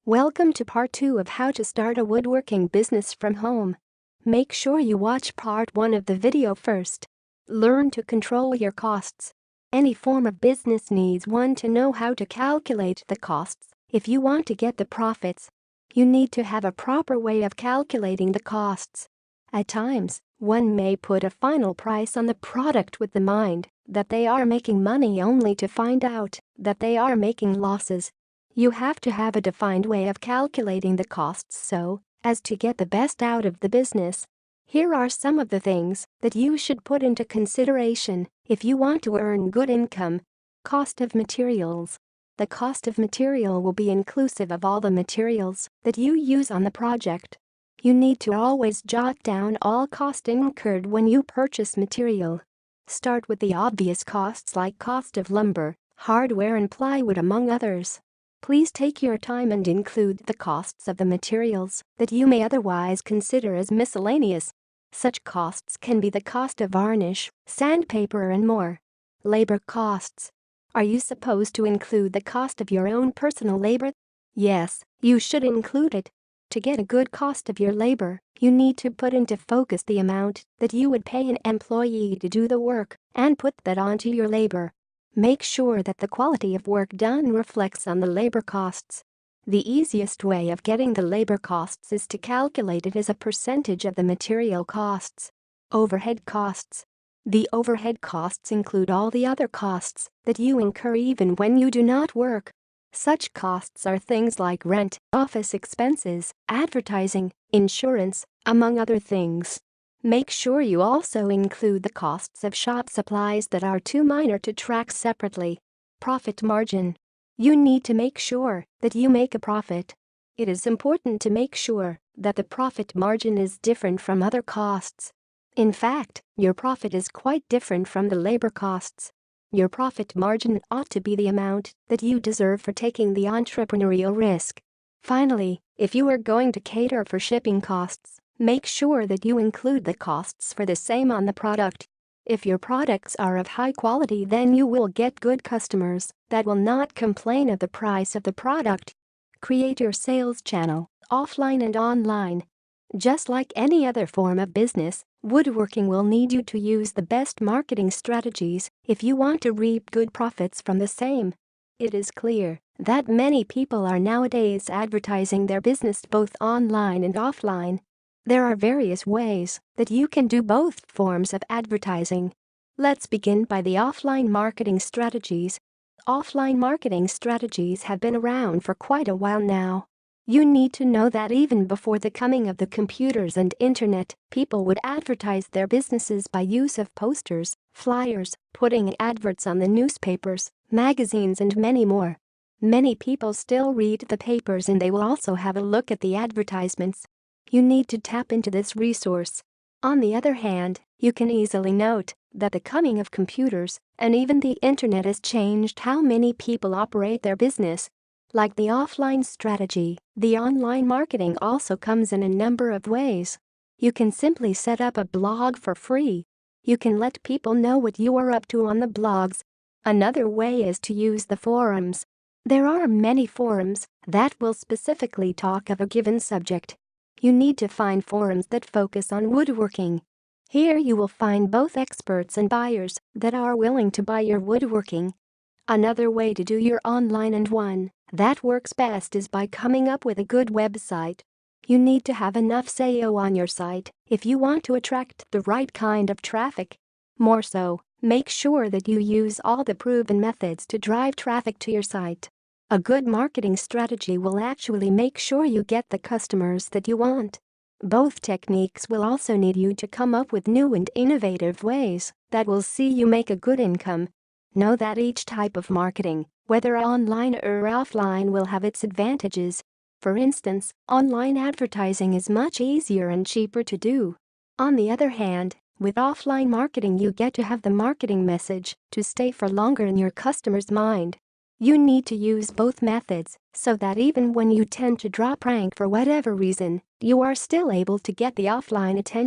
Welcome to part 2 of how to start a woodworking business from home. Make sure you watch part 1 of the video first. Learn to control your costs. Any form of business needs one to know how to calculate the costs. If you want to get the profits, you need to have a proper way of calculating the costs. At times, one may put a final price on the product with the mind that they are making money only to find out that they are making losses. You have to have a defined way of calculating the costs so as to get the best out of the business. Here are some of the things that you should put into consideration if you want to earn good income. Cost of materials. The cost of material will be inclusive of all the materials that you use on the project. You need to always jot down all costs incurred when you purchase material. Start with the obvious costs like cost of lumber, hardware and plywood among others. Please take your time and include the costs of the materials that you may otherwise consider as miscellaneous. Such costs can be the cost of varnish, sandpaper and more. Labor costs. Are you supposed to include the cost of your own personal labor? Yes, you should include it. To get a good cost of your labor, you need to put into focus the amount that you would pay an employee to do the work and put that onto your labor. Make sure that the quality of work done reflects on the labor costs. The easiest way of getting the labor costs is to calculate it as a percentage of the material costs. Overhead costs. The overhead costs include all the other costs that you incur even when you do not work. Such costs are things like rent, office expenses, advertising, insurance, among other things. Make sure you also include the costs of shop supplies that are too minor to track separately. Profit margin. You need to make sure that you make a profit. It is important to make sure that the profit margin is different from other costs. In fact, your profit is quite different from the labor costs. Your profit margin ought to be the amount that you deserve for taking the entrepreneurial risk. Finally, if you are going to cater for shipping costs, make sure that you include the costs for the same on the product. If your products are of high quality, then you will get good customers that will not complain of the price of the product. Create your sales channel, offline and online. Just like any other form of business, woodworking will need you to use the best marketing strategies if you want to reap good profits from the same. It is clear that many people are nowadays advertising their business both online and offline. There are various ways that you can do both forms of advertising. Let's begin by the offline marketing strategies. Offline marketing strategies have been around for quite a while now. You need to know that even before the coming of the computers and internet, people would advertise their businesses by use of posters, flyers, putting adverts on the newspapers, magazines and many more. Many people still read the papers and they will also have a look at the advertisements. You need to tap into this resource. On the other hand, you can easily note that the coming of computers and even the internet has changed how many people operate their business. Like the offline strategy, the online marketing also comes in a number of ways. You can simply set up a blog for free. You can let people know what you are up to on the blogs. Another way is to use the forums. There are many forums that will specifically talk of a given subject. You need to find forums that focus on woodworking. Here you will find both experts and buyers that are willing to buy your woodworking. Another way to do your online and one that works best is by coming up with a good website. You need to have enough SEO on your site if you want to attract the right kind of traffic. More so, make sure that you use all the proven methods to drive traffic to your site. A good marketing strategy will actually make sure you get the customers that you want. Both techniques will also need you to come up with new and innovative ways that will see you make a good income. Know that each type of marketing, whether online or offline, will have its advantages. For instance, online advertising is much easier and cheaper to do. On the other hand, with offline marketing you get to have the marketing message to stay for longer in your customer's mind. You need to use both methods so that even when you tend to drop rank for whatever reason, you are still able to get the offline attention.